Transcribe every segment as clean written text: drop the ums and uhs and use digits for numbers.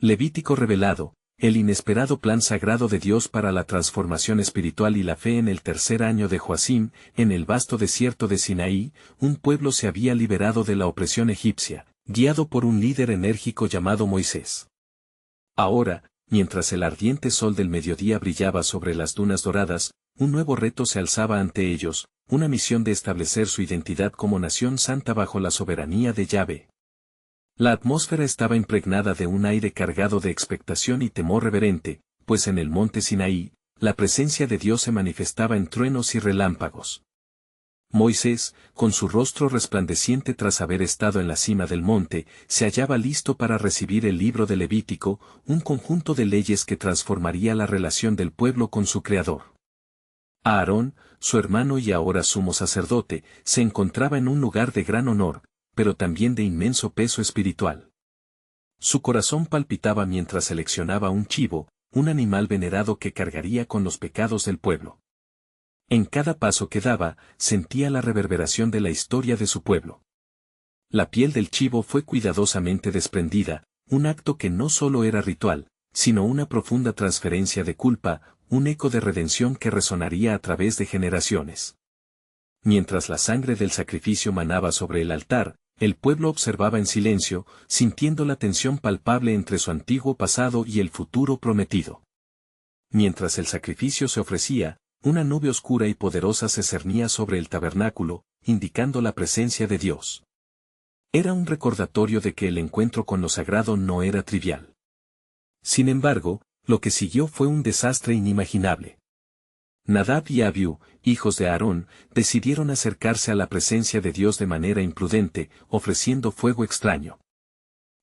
Levítico revelado, el inesperado plan sagrado de Dios para la transformación espiritual y la fe. En el tercer año de Joacim, en el vasto desierto de Sinaí, un pueblo se había liberado de la opresión egipcia, guiado por un líder enérgico llamado Moisés. Ahora, mientras el ardiente sol del mediodía brillaba sobre las dunas doradas, un nuevo reto se alzaba ante ellos, una misión de establecer su identidad como nación santa bajo la soberanía de Yahvé. La atmósfera estaba impregnada de un aire cargado de expectación y temor reverente, pues en el monte Sinaí, la presencia de Dios se manifestaba en truenos y relámpagos. Moisés, con su rostro resplandeciente tras haber estado en la cima del monte, se hallaba listo para recibir el libro de Levítico, un conjunto de leyes que transformaría la relación del pueblo con su Creador. Aarón, su hermano y ahora sumo sacerdote, se encontraba en un lugar de gran honor, pero también de inmenso peso espiritual. Su corazón palpitaba mientras seleccionaba un chivo, un animal venerado que cargaría con los pecados del pueblo. En cada paso que daba, sentía la reverberación de la historia de su pueblo. La piel del chivo fue cuidadosamente desprendida, un acto que no solo era ritual, sino una profunda transferencia de culpa, un eco de redención que resonaría a través de generaciones. Mientras la sangre del sacrificio manaba sobre el altar, el pueblo observaba en silencio, sintiendo la tensión palpable entre su antiguo pasado y el futuro prometido. Mientras el sacrificio se ofrecía, una nube oscura y poderosa se cernía sobre el tabernáculo, indicando la presencia de Dios. Era un recordatorio de que el encuentro con lo sagrado no era trivial. Sin embargo, lo que siguió fue un desastre inimaginable. Nadab y Abiú, hijos de Aarón, decidieron acercarse a la presencia de Dios de manera imprudente, ofreciendo fuego extraño.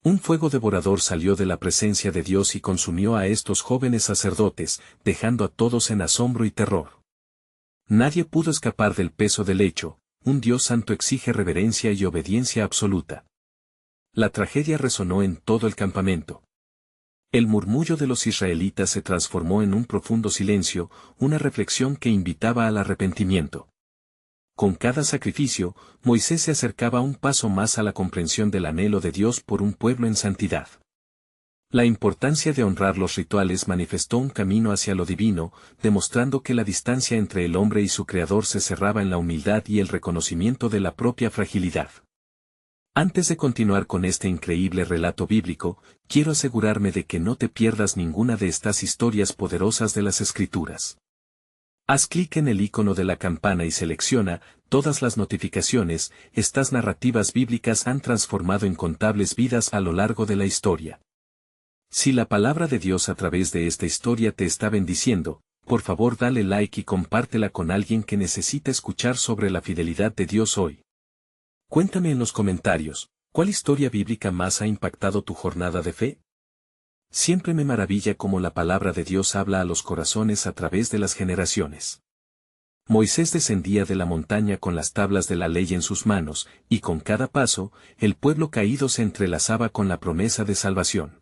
Un fuego devorador salió de la presencia de Dios y consumió a estos jóvenes sacerdotes, dejando a todos en asombro y terror. Nadie pudo escapar del peso del hecho, un Dios santo exige reverencia y obediencia absoluta. La tragedia resonó en todo el campamento. El murmullo de los israelitas se transformó en un profundo silencio, una reflexión que invitaba al arrepentimiento. Con cada sacrificio, Moisés se acercaba un paso más a la comprensión del anhelo de Dios por un pueblo en santidad. La importancia de honrar los rituales manifestó un camino hacia lo divino, demostrando que la distancia entre el hombre y su Creador se cerraba en la humildad y el reconocimiento de la propia fragilidad. Antes de continuar con este increíble relato bíblico, quiero asegurarme de que no te pierdas ninguna de estas historias poderosas de las Escrituras. Haz clic en el icono de la campana y selecciona todas las notificaciones. Estas narrativas bíblicas han transformado incontables vidas a lo largo de la historia. Si la palabra de Dios a través de esta historia te está bendiciendo, por favor dale like y compártela con alguien que necesita escuchar sobre la fidelidad de Dios hoy. Cuéntame en los comentarios, ¿cuál historia bíblica más ha impactado tu jornada de fe? Siempre me maravilla cómo la palabra de Dios habla a los corazones a través de las generaciones. Moisés descendía de la montaña con las tablas de la ley en sus manos, y con cada paso, el pueblo caído se entrelazaba con la promesa de salvación.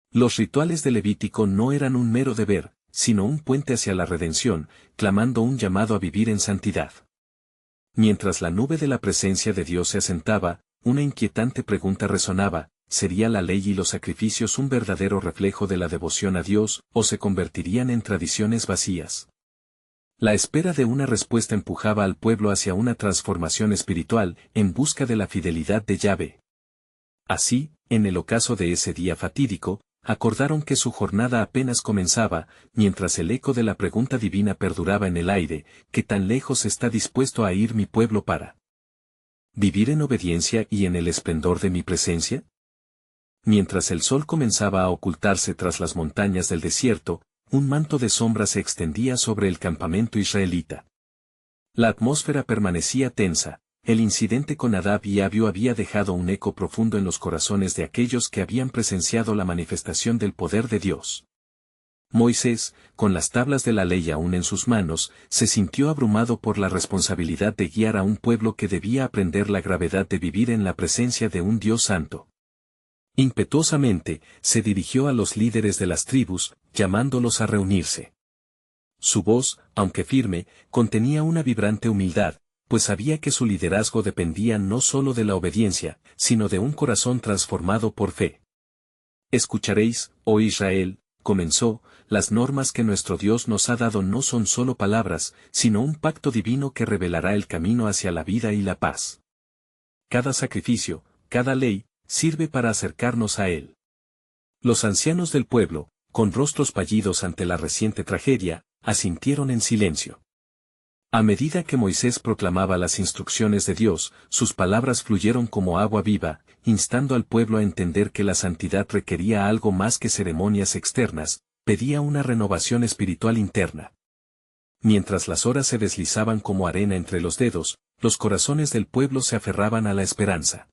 Los rituales de Levítico no eran un mero deber, sino un puente hacia la redención, clamando un llamado a vivir en santidad. Mientras la nube de la presencia de Dios se asentaba, una inquietante pregunta resonaba: ¿sería la ley y los sacrificios un verdadero reflejo de la devoción a Dios, o se convertirían en tradiciones vacías? La espera de una respuesta empujaba al pueblo hacia una transformación espiritual, en busca de la fidelidad de Yahvé. Así, en el ocaso de ese día fatídico, acordaron que su jornada apenas comenzaba, mientras el eco de la pregunta divina perduraba en el aire: ¿qué tan lejos está dispuesto a ir mi pueblo para vivir en obediencia y en el esplendor de mi presencia? Mientras el sol comenzaba a ocultarse tras las montañas del desierto, un manto de sombra se extendía sobre el campamento israelita. La atmósfera permanecía tensa. El incidente con Nadab y Abiú había dejado un eco profundo en los corazones de aquellos que habían presenciado la manifestación del poder de Dios. Moisés, con las tablas de la ley aún en sus manos, se sintió abrumado por la responsabilidad de guiar a un pueblo que debía aprender la gravedad de vivir en la presencia de un Dios santo. Impetuosamente, se dirigió a los líderes de las tribus, llamándolos a reunirse. Su voz, aunque firme, contenía una vibrante humildad, pues sabía que su liderazgo dependía no solo de la obediencia, sino de un corazón transformado por fe. Escucharéis, oh Israel, comenzó, las normas que nuestro Dios nos ha dado no son solo palabras, sino un pacto divino que revelará el camino hacia la vida y la paz. Cada sacrificio, cada ley, sirve para acercarnos a Él. Los ancianos del pueblo, con rostros pallidos ante la reciente tragedia, asintieron en silencio. A medida que Moisés proclamaba las instrucciones de Dios, sus palabras fluyeron como agua viva, instando al pueblo a entender que la santidad requería algo más que ceremonias externas, pedía una renovación espiritual interna. Mientras las horas se deslizaban como arena entre los dedos, los corazones del pueblo se aferraban a la esperanza.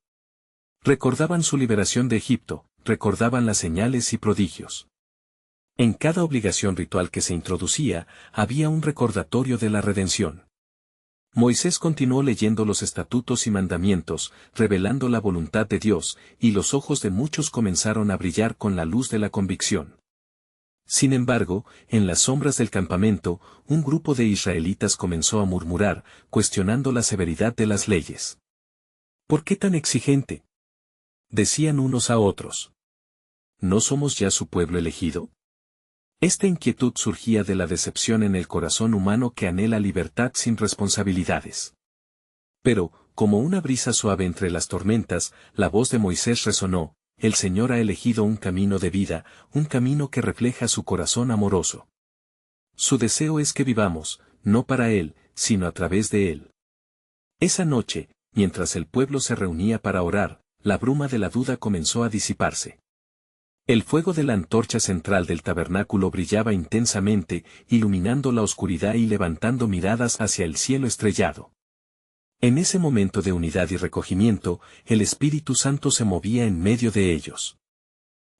Recordaban su liberación de Egipto, recordaban las señales y prodigios. En cada obligación ritual que se introducía, había un recordatorio de la redención. Moisés continuó leyendo los estatutos y mandamientos, revelando la voluntad de Dios, y los ojos de muchos comenzaron a brillar con la luz de la convicción. Sin embargo, en las sombras del campamento, un grupo de israelitas comenzó a murmurar, cuestionando la severidad de las leyes. ¿Por qué tan exigente?, decían unos a otros. ¿No somos ya su pueblo elegido? Esta inquietud surgía de la decepción en el corazón humano que anhela libertad sin responsabilidades. Pero, como una brisa suave entre las tormentas, la voz de Moisés resonó: el Señor ha elegido un camino de vida, un camino que refleja su corazón amoroso. Su deseo es que vivamos, no para Él, sino a través de Él. Esa noche, mientras el pueblo se reunía para orar, la bruma de la duda comenzó a disiparse. El fuego de la antorcha central del tabernáculo brillaba intensamente, iluminando la oscuridad y levantando miradas hacia el cielo estrellado. En ese momento de unidad y recogimiento, el Espíritu Santo se movía en medio de ellos.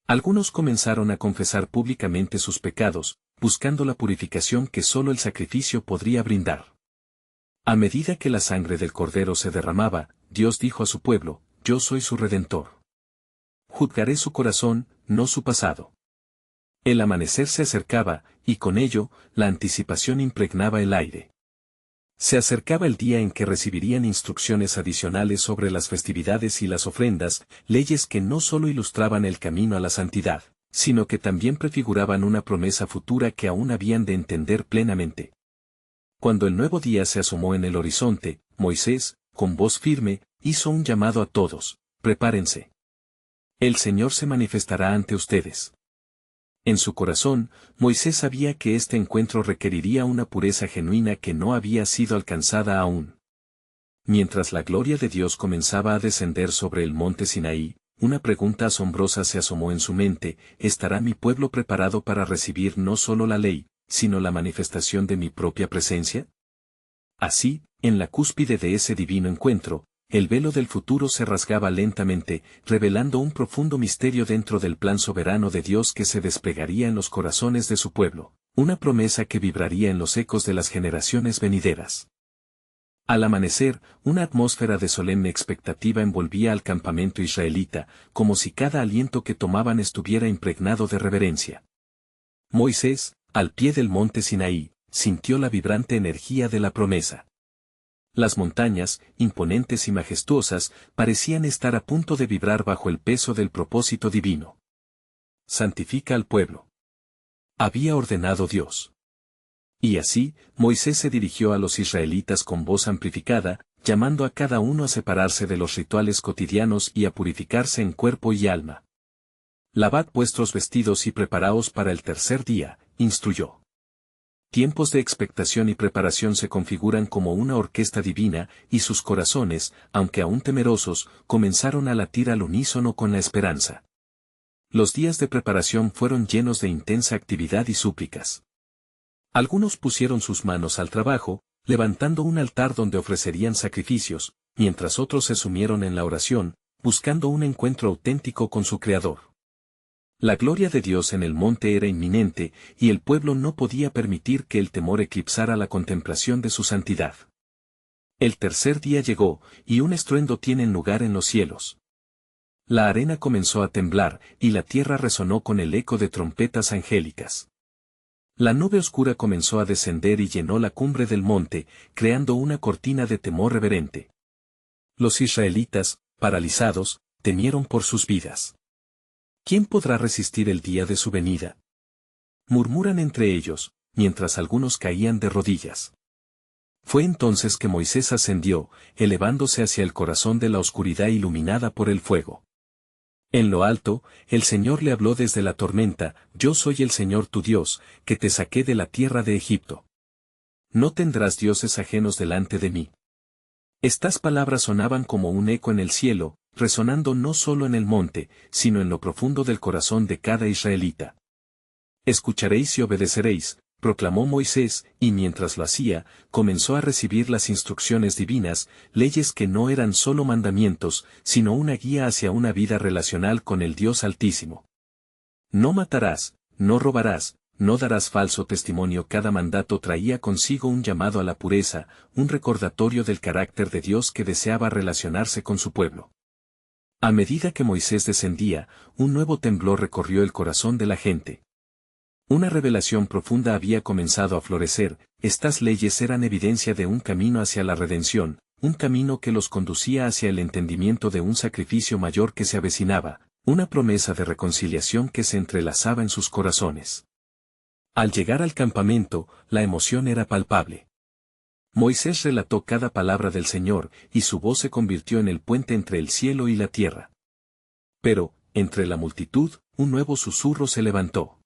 Algunos comenzaron a confesar públicamente sus pecados, buscando la purificación que solo el sacrificio podría brindar. A medida que la sangre del Cordero se derramaba, Dios dijo a su pueblo: yo soy su Redentor. Juzgaré su corazón, no su pasado. El amanecer se acercaba, y con ello, la anticipación impregnaba el aire. Se acercaba el día en que recibirían instrucciones adicionales sobre las festividades y las ofrendas, leyes que no solo ilustraban el camino a la santidad, sino que también prefiguraban una promesa futura que aún habían de entender plenamente. Cuando el nuevo día se asomó en el horizonte, Moisés, con voz firme, hizo un llamado a todos: prepárense. El Señor se manifestará ante ustedes. En su corazón, Moisés sabía que este encuentro requeriría una pureza genuina que no había sido alcanzada aún. Mientras la gloria de Dios comenzaba a descender sobre el monte Sinaí, una pregunta asombrosa se asomó en su mente: ¿estará mi pueblo preparado para recibir no solo la ley, sino la manifestación de mi propia presencia? Así, en la cúspide de ese divino encuentro, el velo del futuro se rasgaba lentamente, revelando un profundo misterio dentro del plan soberano de Dios que se desplegaría en los corazones de su pueblo, una promesa que vibraría en los ecos de las generaciones venideras. Al amanecer, una atmósfera de solemne expectativa envolvía al campamento israelita, como si cada aliento que tomaban estuviera impregnado de reverencia. Moisés, al pie del monte Sinaí, sintió la vibrante energía de la promesa. Las montañas, imponentes y majestuosas, parecían estar a punto de vibrar bajo el peso del propósito divino. Santifica al pueblo. Había ordenado Dios. Y así, Moisés se dirigió a los israelitas con voz amplificada, llamando a cada uno a separarse de los rituales cotidianos y a purificarse en cuerpo y alma. Lavad vuestros vestidos y preparaos para el tercer día, instruyó. Tiempos de expectación y preparación se configuran como una orquesta divina, y sus corazones, aunque aún temerosos, comenzaron a latir al unísono con la esperanza. Los días de preparación fueron llenos de intensa actividad y súplicas. Algunos pusieron sus manos al trabajo, levantando un altar donde ofrecerían sacrificios, mientras otros se sumieron en la oración, buscando un encuentro auténtico con su Creador. La gloria de Dios en el monte era inminente, y el pueblo no podía permitir que el temor eclipsara la contemplación de su santidad. El tercer día llegó, y un estruendo tiene lugar en los cielos. La arena comenzó a temblar, y la tierra resonó con el eco de trompetas angélicas. La nube oscura comenzó a descender y llenó la cumbre del monte, creando una cortina de temor reverente. Los israelitas, paralizados, temieron por sus vidas. ¿Quién podrá resistir el día de su venida? Murmuran entre ellos, mientras algunos caían de rodillas. Fue entonces que Moisés ascendió, elevándose hacia el corazón de la oscuridad iluminada por el fuego. En lo alto, el Señor le habló desde la tormenta: Yo soy el Señor tu Dios, que te saqué de la tierra de Egipto. No tendrás dioses ajenos delante de mí. Estas palabras sonaban como un eco en el cielo, resonando no solo en el monte, sino en lo profundo del corazón de cada israelita. Escucharéis y obedeceréis, proclamó Moisés, y mientras lo hacía, comenzó a recibir las instrucciones divinas, leyes que no eran solo mandamientos, sino una guía hacia una vida relacional con el Dios Altísimo. No matarás, no robarás, no darás falso testimonio. Cada mandato traía consigo un llamado a la pureza, un recordatorio del carácter de Dios que deseaba relacionarse con su pueblo. A medida que Moisés descendía, un nuevo temblor recorrió el corazón de la gente. Una revelación profunda había comenzado a florecer. Estas leyes eran evidencia de un camino hacia la redención, un camino que los conducía hacia el entendimiento de un sacrificio mayor que se avecinaba, una promesa de reconciliación que se entrelazaba en sus corazones. Al llegar al campamento, la emoción era palpable. Moisés relató cada palabra del Señor, y su voz se convirtió en el puente entre el cielo y la tierra. Pero, entre la multitud, un nuevo susurro se levantó.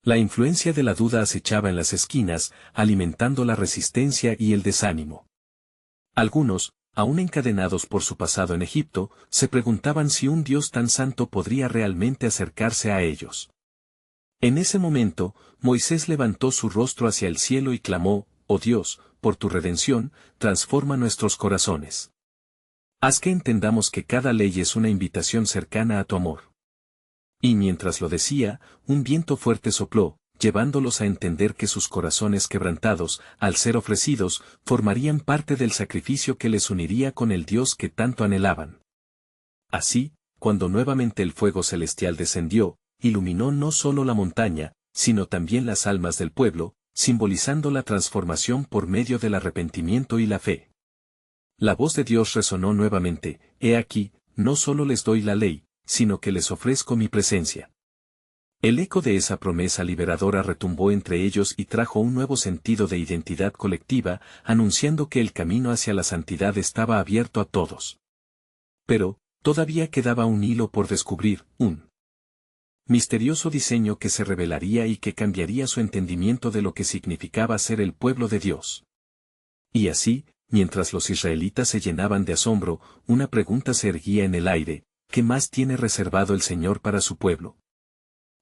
La influencia de la duda acechaba en las esquinas, alimentando la resistencia y el desánimo. Algunos, aún encadenados por su pasado en Egipto, se preguntaban si un Dios tan santo podría realmente acercarse a ellos. En ese momento, Moisés levantó su rostro hacia el cielo y clamó: Oh Dios, por tu redención, transforma nuestros corazones. Haz que entendamos que cada ley es una invitación cercana a tu amor. Y mientras lo decía, un viento fuerte sopló, llevándolos a entender que sus corazones quebrantados, al ser ofrecidos, formarían parte del sacrificio que les uniría con el Dios que tanto anhelaban. Así, cuando nuevamente el fuego celestial descendió, iluminó no solo la montaña, sino también las almas del pueblo, simbolizando la transformación por medio del arrepentimiento y la fe. La voz de Dios resonó nuevamente: He aquí, no solo les doy la ley, sino que les ofrezco mi presencia. El eco de esa promesa liberadora retumbó entre ellos y trajo un nuevo sentido de identidad colectiva, anunciando que el camino hacia la santidad estaba abierto a todos. Pero, todavía quedaba un hilo por descubrir, un misterioso diseño que se revelaría y que cambiaría su entendimiento de lo que significaba ser el pueblo de Dios. Y así, mientras los israelitas se llenaban de asombro, una pregunta se erguía en el aire: ¿qué más tiene reservado el Señor para su pueblo?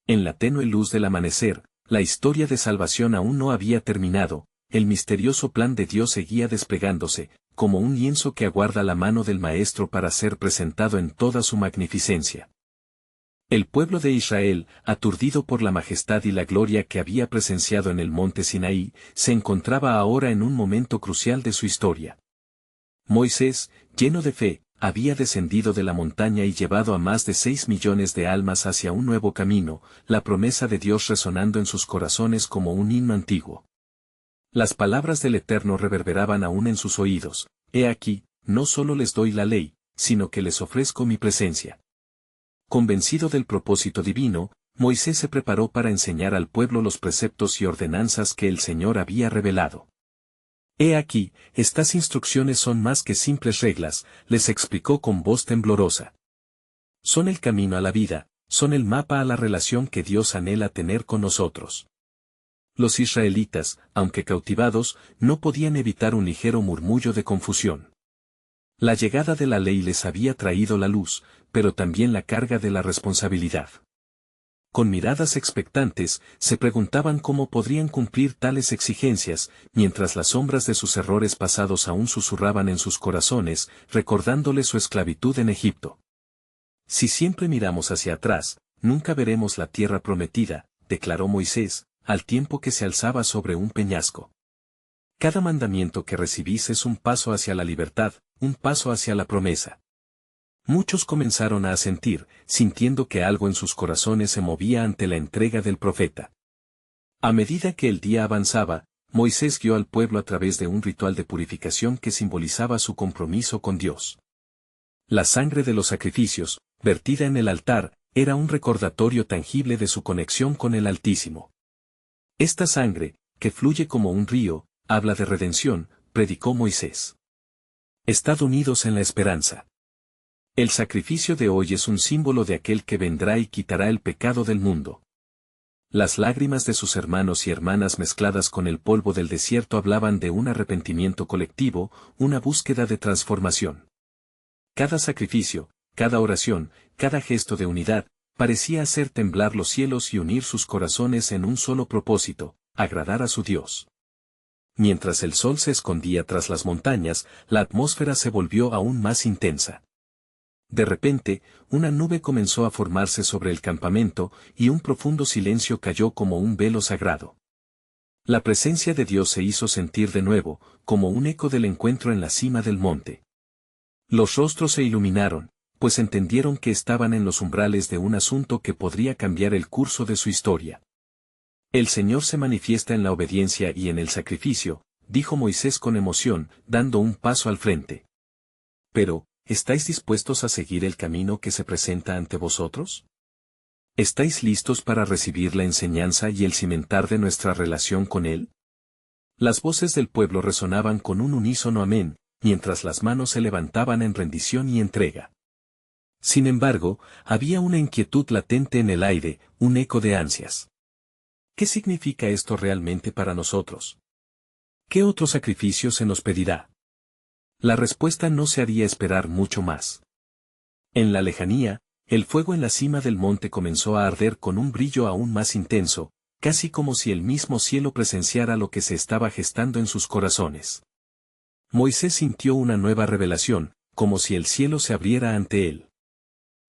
En la tenue luz del amanecer, la historia de salvación aún no había terminado. El misterioso plan de Dios seguía desplegándose, como un lienzo que aguarda la mano del Maestro para ser presentado en toda su magnificencia. El pueblo de Israel, aturdido por la majestad y la gloria que había presenciado en el monte Sinaí, se encontraba ahora en un momento crucial de su historia. Moisés, lleno de fe, había descendido de la montaña y llevado a más de 6 millones de almas hacia un nuevo camino, la promesa de Dios resonando en sus corazones como un himno antiguo. Las palabras del Eterno reverberaban aún en sus oídos: He aquí, no solo les doy la ley, sino que les ofrezco mi presencia. Convencido del propósito divino, Moisés se preparó para enseñar al pueblo los preceptos y ordenanzas que el Señor había revelado. He aquí, estas instrucciones son más que simples reglas, les explicó con voz temblorosa. Son el camino a la vida, son el mapa a la relación que Dios anhela tener con nosotros. Los israelitas, aunque cautivados, no podían evitar un ligero murmullo de confusión. La llegada de la ley les había traído la luz, pero también la carga de la responsabilidad. Con miradas expectantes, se preguntaban cómo podrían cumplir tales exigencias, mientras las sombras de sus errores pasados aún susurraban en sus corazones, recordándoles su esclavitud en Egipto. Si siempre miramos hacia atrás, nunca veremos la tierra prometida, declaró Moisés, al tiempo que se alzaba sobre un peñasco. Cada mandamiento que recibís es un paso hacia la libertad, un paso hacia la promesa. Muchos comenzaron a asentir, sintiendo que algo en sus corazones se movía ante la entrega del profeta. A medida que el día avanzaba, Moisés guió al pueblo a través de un ritual de purificación que simbolizaba su compromiso con Dios. La sangre de los sacrificios, vertida en el altar, era un recordatorio tangible de su conexión con el Altísimo. Esta sangre, que fluye como un río, habla de redención, predicó Moisés. Estad unidos en la esperanza. El sacrificio de hoy es un símbolo de aquel que vendrá y quitará el pecado del mundo. Las lágrimas de sus hermanos y hermanas mezcladas con el polvo del desierto hablaban de un arrepentimiento colectivo, una búsqueda de transformación. Cada sacrificio, cada oración, cada gesto de unidad, parecía hacer temblar los cielos y unir sus corazones en un solo propósito, agradar a su Dios. Mientras el sol se escondía tras las montañas, la atmósfera se volvió aún más intensa. De repente, una nube comenzó a formarse sobre el campamento, y un profundo silencio cayó como un velo sagrado. La presencia de Dios se hizo sentir de nuevo, como un eco del encuentro en la cima del monte. Los rostros se iluminaron, pues entendieron que estaban en los umbrales de un asunto que podría cambiar el curso de su historia. El Señor se manifiesta en la obediencia y en el sacrificio, dijo Moisés con emoción, dando un paso al frente. Pero, ¿estáis dispuestos a seguir el camino que se presenta ante vosotros? ¿Estáis listos para recibir la enseñanza y el cimentar de nuestra relación con Él? Las voces del pueblo resonaban con un unísono amén, mientras las manos se levantaban en rendición y entrega. Sin embargo, había una inquietud latente en el aire, un eco de ansias. ¿Qué significa esto realmente para nosotros? ¿Qué otro sacrificio se nos pedirá? La respuesta no se haría esperar mucho más. En la lejanía, el fuego en la cima del monte comenzó a arder con un brillo aún más intenso, casi como si el mismo cielo presenciara lo que se estaba gestando en sus corazones. Moisés sintió una nueva revelación, como si el cielo se abriera ante él.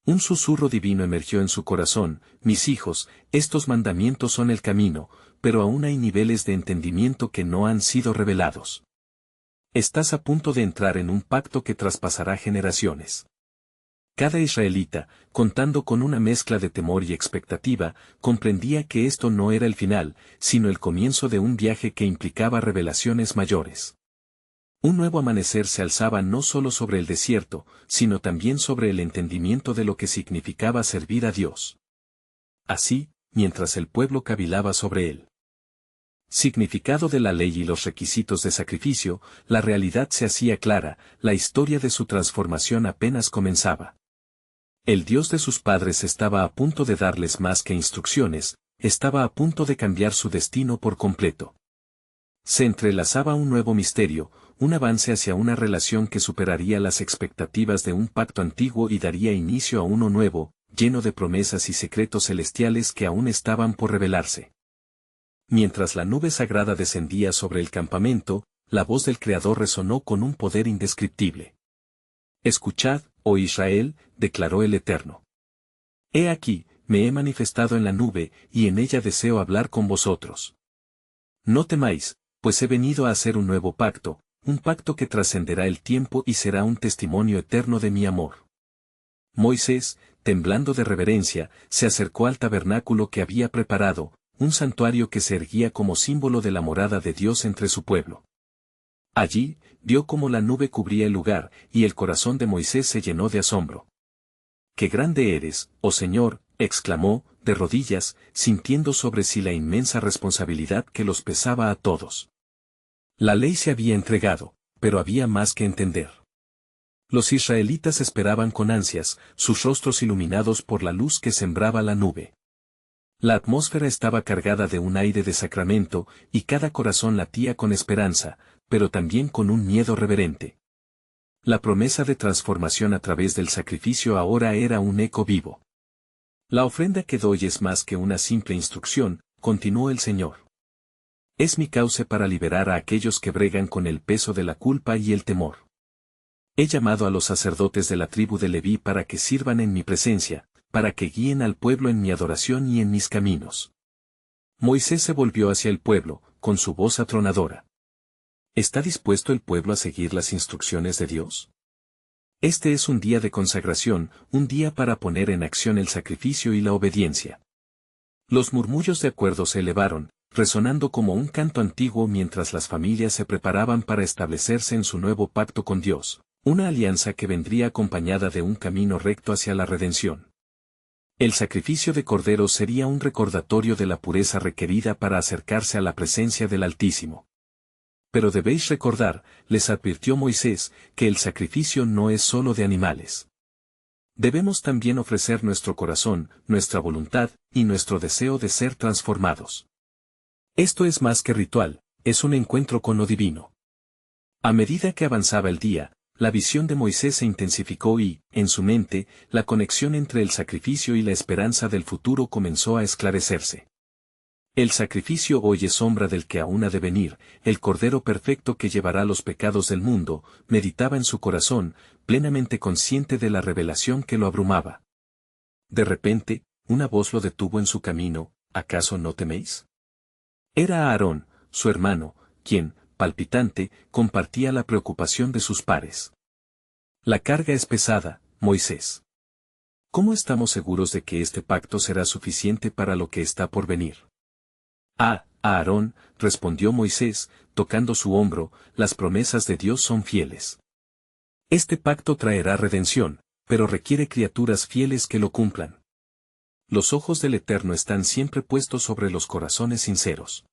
Un susurro divino emergió en su corazón: mis hijos, estos mandamientos son el camino, pero aún hay niveles de entendimiento que no han sido revelados. Estás a punto de entrar en un pacto que traspasará generaciones. Cada israelita, contando con una mezcla de temor y expectativa, comprendía que esto no era el final, sino el comienzo de un viaje que implicaba revelaciones mayores. Un nuevo amanecer se alzaba no solo sobre el desierto, sino también sobre el entendimiento de lo que significaba servir a Dios. Así, mientras el pueblo cavilaba sobre él. Significado de la ley y los requisitos de sacrificio, la realidad se hacía clara, la historia de su transformación apenas comenzaba. El Dios de sus padres estaba a punto de darles más que instrucciones, estaba a punto de cambiar su destino por completo. Se entrelazaba un nuevo misterio, un avance hacia una relación que superaría las expectativas de un pacto antiguo y daría inicio a uno nuevo, lleno de promesas y secretos celestiales que aún estaban por revelarse. Mientras la nube sagrada descendía sobre el campamento, la voz del Creador resonó con un poder indescriptible. Escuchad, oh Israel, declaró el Eterno. He aquí, me he manifestado en la nube, y en ella deseo hablar con vosotros. No temáis, pues he venido a hacer un nuevo pacto, un pacto que trascenderá el tiempo y será un testimonio eterno de mi amor. Moisés, temblando de reverencia, se acercó al tabernáculo que había preparado, un santuario que se erguía como símbolo de la morada de Dios entre su pueblo. Allí, vio cómo la nube cubría el lugar, y el corazón de Moisés se llenó de asombro. ¡Qué grande eres, oh Señor!, exclamó, de rodillas, sintiendo sobre sí la inmensa responsabilidad que los pesaba a todos. La ley se había entregado, pero había más que entender. Los israelitas esperaban con ansias, sus rostros iluminados por la luz que sembraba la nube. La atmósfera estaba cargada de un aire de sacramento, y cada corazón latía con esperanza, pero también con un miedo reverente. La promesa de transformación a través del sacrificio ahora era un eco vivo. La ofrenda que doy es más que una simple instrucción, continuó el Señor. Es mi cauce para liberar a aquellos que bregan con el peso de la culpa y el temor. He llamado a los sacerdotes de la tribu de Leví para que sirvan en mi presencia, para que guíen al pueblo en mi adoración y en mis caminos. Moisés se volvió hacia el pueblo, con su voz atronadora. ¿Está dispuesto el pueblo a seguir las instrucciones de Dios? Este es un día de consagración, un día para poner en acción el sacrificio y la obediencia. Los murmullos de acuerdo se elevaron, resonando como un canto antiguo mientras las familias se preparaban para establecerse en su nuevo pacto con Dios, una alianza que vendría acompañada de un camino recto hacia la redención. El sacrificio de cordero sería un recordatorio de la pureza requerida para acercarse a la presencia del Altísimo. Pero debéis recordar, les advirtió Moisés, que el sacrificio no es solo de animales. Debemos también ofrecer nuestro corazón, nuestra voluntad, y nuestro deseo de ser transformados. Esto es más que ritual, es un encuentro con lo divino. A medida que avanzaba el día, la visión de Moisés se intensificó y, en su mente, la conexión entre el sacrificio y la esperanza del futuro comenzó a esclarecerse. El sacrificio hoy es sombra del que aún ha de venir, el Cordero perfecto que llevará los pecados del mundo, meditaba en su corazón, plenamente consciente de la revelación que lo abrumaba. De repente, una voz lo detuvo en su camino, ¿acaso no teméis? Era Aarón, su hermano, quien, palpitante, compartía la preocupación de sus pares. La carga es pesada, Moisés. ¿Cómo estamos seguros de que este pacto será suficiente para lo que está por venir? Aarón, respondió Moisés, tocando su hombro, las promesas de Dios son fieles. Este pacto traerá redención, pero requiere criaturas fieles que lo cumplan. Los ojos del Eterno están siempre puestos sobre los corazones sinceros.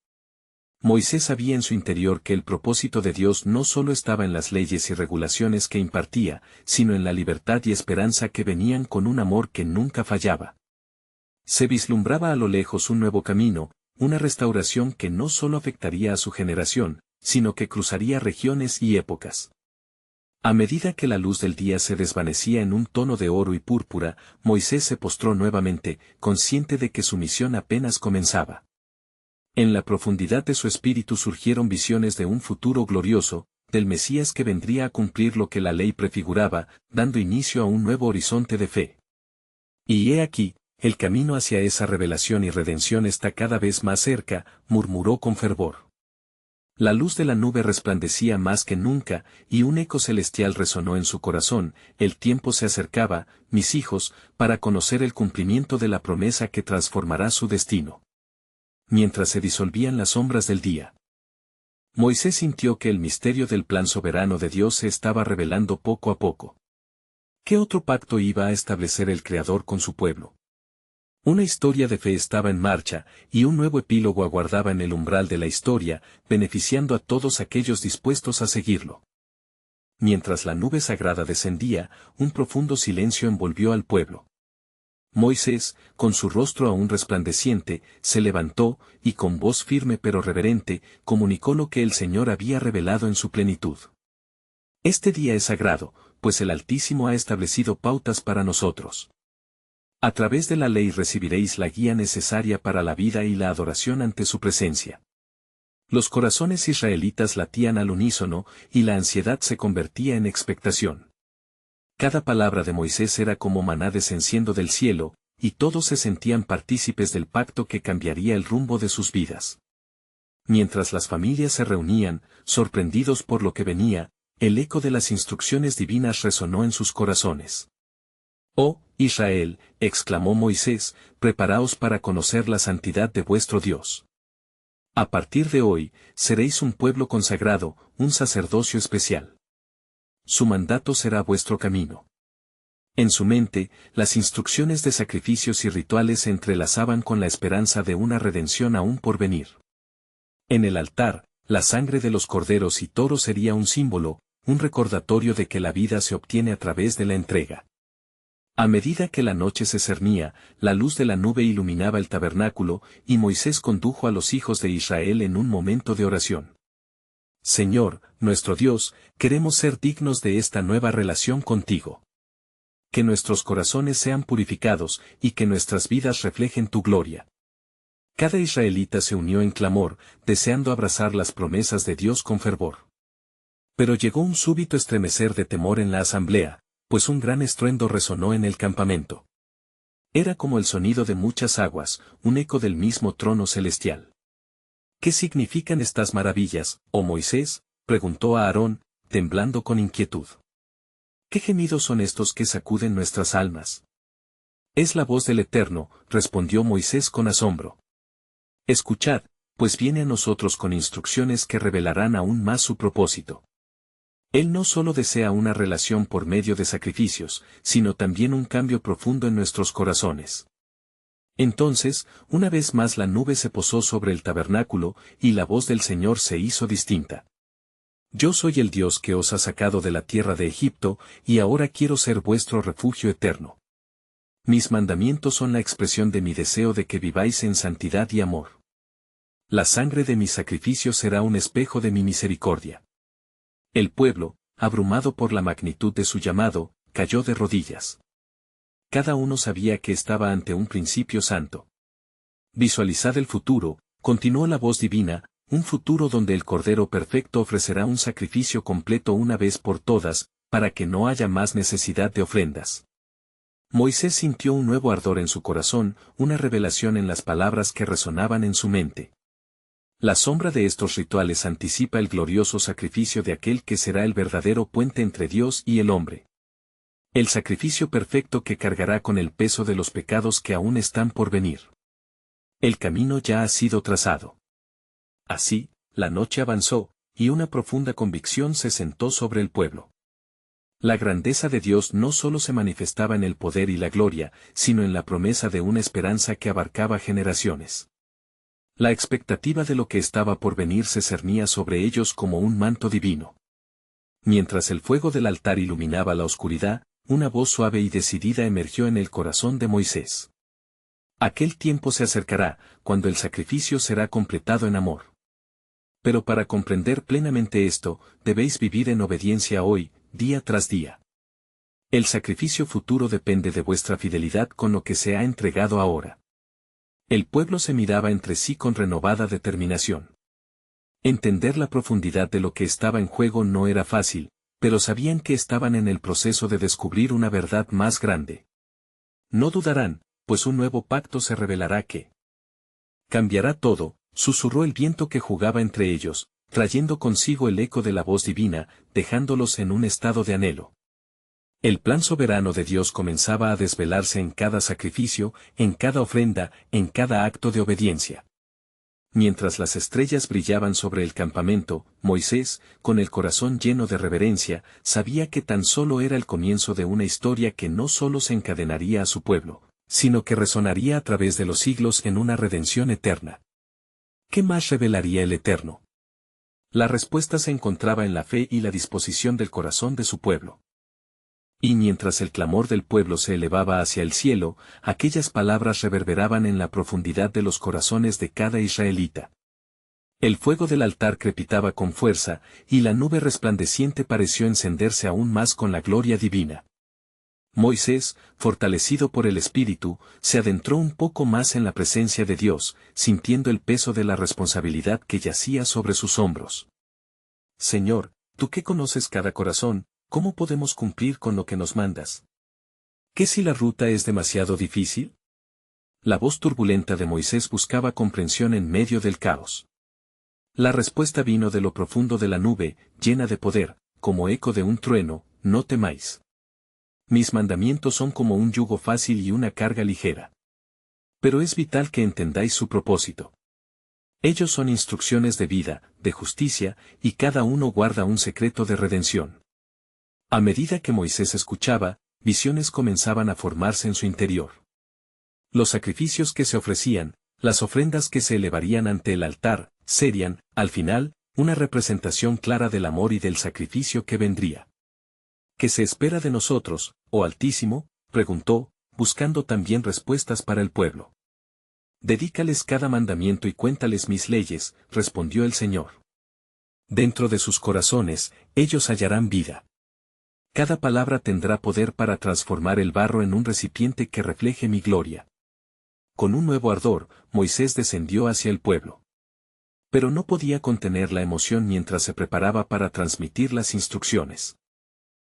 Moisés sabía en su interior que el propósito de Dios no solo estaba en las leyes y regulaciones que impartía, sino en la libertad y esperanza que venían con un amor que nunca fallaba. Se vislumbraba a lo lejos un nuevo camino, una restauración que no solo afectaría a su generación, sino que cruzaría regiones y épocas. A medida que la luz del día se desvanecía en un tono de oro y púrpura, Moisés se postró nuevamente, consciente de que su misión apenas comenzaba. En la profundidad de su espíritu surgieron visiones de un futuro glorioso, del Mesías que vendría a cumplir lo que la ley prefiguraba, dando inicio a un nuevo horizonte de fe. Y he aquí, el camino hacia esa revelación y redención está cada vez más cerca, murmuró con fervor. La luz de la nube resplandecía más que nunca, y un eco celestial resonó en su corazón, el tiempo se acercaba, mis hijos, para conocer el cumplimiento de la promesa que transformará su destino. Mientras se disolvían las sombras del día, Moisés sintió que el misterio del plan soberano de Dios se estaba revelando poco a poco. ¿Qué otro pacto iba a establecer el Creador con su pueblo? Una historia de fe estaba en marcha, y un nuevo epílogo aguardaba en el umbral de la historia, beneficiando a todos aquellos dispuestos a seguirlo. Mientras la nube sagrada descendía, un profundo silencio envolvió al pueblo. Moisés, con su rostro aún resplandeciente, se levantó, y con voz firme pero reverente, comunicó lo que el Señor había revelado en su plenitud. Este día es sagrado, pues el Altísimo ha establecido pautas para nosotros. A través de la ley recibiréis la guía necesaria para la vida y la adoración ante su presencia. Los corazones israelitas latían al unísono, y la ansiedad se convertía en expectación. Cada palabra de Moisés era como maná descendiendo del cielo, y todos se sentían partícipes del pacto que cambiaría el rumbo de sus vidas. Mientras las familias se reunían, sorprendidos por lo que venía, el eco de las instrucciones divinas resonó en sus corazones. «Oh, Israel», exclamó Moisés, «preparaos para conocer la santidad de vuestro Dios. A partir de hoy, seréis un pueblo consagrado, un sacerdocio especial. Su mandato será vuestro camino». En su mente, las instrucciones de sacrificios y rituales se entrelazaban con la esperanza de una redención aún por venir. En el altar, la sangre de los corderos y toros sería un símbolo, un recordatorio de que la vida se obtiene a través de la entrega. A medida que la noche se cernía, la luz de la nube iluminaba el tabernáculo, y Moisés condujo a los hijos de Israel en un momento de oración. Señor, nuestro Dios, queremos ser dignos de esta nueva relación contigo. Que nuestros corazones sean purificados, y que nuestras vidas reflejen tu gloria. Cada israelita se unió en clamor, deseando abrazar las promesas de Dios con fervor. Pero llegó un súbito estremecer de temor en la asamblea, pues un gran estruendo resonó en el campamento. Era como el sonido de muchas aguas, un eco del mismo trono celestial. ¿Qué significan estas maravillas, oh Moisés?, preguntó a Aarón, temblando con inquietud. ¿Qué gemidos son estos que sacuden nuestras almas? Es la voz del Eterno, respondió Moisés con asombro. Escuchad, pues viene a nosotros con instrucciones que revelarán aún más su propósito. Él no solo desea una relación por medio de sacrificios, sino también un cambio profundo en nuestros corazones. Entonces, una vez más la nube se posó sobre el tabernáculo, y la voz del Señor se hizo distinta. Yo soy el Dios que os ha sacado de la tierra de Egipto, y ahora quiero ser vuestro refugio eterno. Mis mandamientos son la expresión de mi deseo de que viváis en santidad y amor. La sangre de mis sacrificios será un espejo de mi misericordia. El pueblo, abrumado por la magnitud de su llamado, cayó de rodillas. Cada uno sabía que estaba ante un principio santo. Visualizad el futuro, continuó la voz divina, un futuro donde el Cordero Perfecto ofrecerá un sacrificio completo una vez por todas, para que no haya más necesidad de ofrendas. Moisés sintió un nuevo ardor en su corazón, una revelación en las palabras que resonaban en su mente. La sombra de estos rituales anticipa el glorioso sacrificio de aquel que será el verdadero puente entre Dios y el hombre. El sacrificio perfecto que cargará con el peso de los pecados que aún están por venir. El camino ya ha sido trazado. Así, la noche avanzó, y una profunda convicción se sentó sobre el pueblo. La grandeza de Dios no solo se manifestaba en el poder y la gloria, sino en la promesa de una esperanza que abarcaba generaciones. La expectativa de lo que estaba por venir se cernía sobre ellos como un manto divino. Mientras el fuego del altar iluminaba la oscuridad, una voz suave y decidida emergió en el corazón de Moisés. Aquel tiempo se acercará, cuando el sacrificio será completado en amor. Pero para comprender plenamente esto, debéis vivir en obediencia hoy, día tras día. El sacrificio futuro depende de vuestra fidelidad con lo que se ha entregado ahora. El pueblo se miraba entre sí con renovada determinación. Entender la profundidad de lo que estaba en juego no era fácil, pero sabían que estaban en el proceso de descubrir una verdad más grande. No dudarán, pues un nuevo pacto se revelará que cambiará todo, susurró el viento que jugaba entre ellos, trayendo consigo el eco de la voz divina, dejándolos en un estado de anhelo. El plan soberano de Dios comenzaba a desvelarse en cada sacrificio, en cada ofrenda, en cada acto de obediencia. Mientras las estrellas brillaban sobre el campamento, Moisés, con el corazón lleno de reverencia, sabía que tan solo era el comienzo de una historia que no solo se encadenaría a su pueblo, sino que resonaría a través de los siglos en una redención eterna. ¿Qué más revelaría el Eterno? La respuesta se encontraba en la fe y la disposición del corazón de su pueblo. Y mientras el clamor del pueblo se elevaba hacia el cielo, aquellas palabras reverberaban en la profundidad de los corazones de cada israelita. El fuego del altar crepitaba con fuerza, y la nube resplandeciente pareció encenderse aún más con la gloria divina. Moisés, fortalecido por el Espíritu, se adentró un poco más en la presencia de Dios, sintiendo el peso de la responsabilidad que yacía sobre sus hombros. Señor, tú que conoces cada corazón, ¿cómo podemos cumplir con lo que nos mandas? ¿Qué si la ruta es demasiado difícil? La voz turbulenta de Moisés buscaba comprensión en medio del caos. La respuesta vino de lo profundo de la nube, llena de poder, como eco de un trueno: no temáis. Mis mandamientos son como un yugo fácil y una carga ligera. Pero es vital que entendáis su propósito. Ellos son instrucciones de vida, de justicia, y cada uno guarda un secreto de redención. A medida que Moisés escuchaba, visiones comenzaban a formarse en su interior. Los sacrificios que se ofrecían, las ofrendas que se elevarían ante el altar, serían, al final, una representación clara del amor y del sacrificio que vendría. ¿Qué se espera de nosotros, oh Altísimo?, preguntó, buscando también respuestas para el pueblo. Dedícales cada mandamiento y cuéntales mis leyes, respondió el Señor. Dentro de sus corazones, ellos hallarán vida. Cada palabra tendrá poder para transformar el barro en un recipiente que refleje mi gloria. Con un nuevo ardor, Moisés descendió hacia el pueblo. Pero no podía contener la emoción mientras se preparaba para transmitir las instrucciones.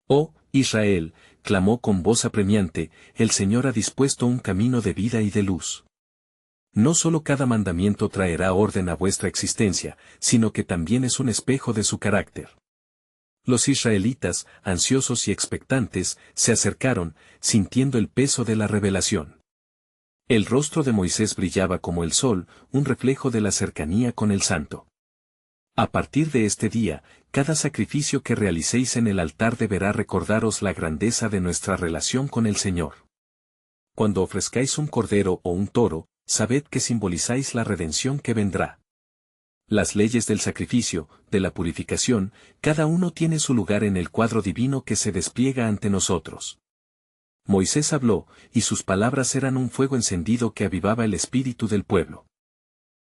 Oh, Israel, clamó con voz apremiante, el Señor ha dispuesto un camino de vida y de luz. No solo cada mandamiento traerá orden a vuestra existencia, sino que también es un espejo de su carácter. Los israelitas, ansiosos y expectantes, se acercaron, sintiendo el peso de la revelación. El rostro de Moisés brillaba como el sol, un reflejo de la cercanía con el Santo. A partir de este día, cada sacrificio que realicéis en el altar deberá recordaros la grandeza de nuestra relación con el Señor. Cuando ofrezcáis un cordero o un toro, sabed que simbolizáis la redención que vendrá. Las leyes del sacrificio, de la purificación, cada uno tiene su lugar en el cuadro divino que se despliega ante nosotros. Moisés habló, y sus palabras eran un fuego encendido que avivaba el espíritu del pueblo.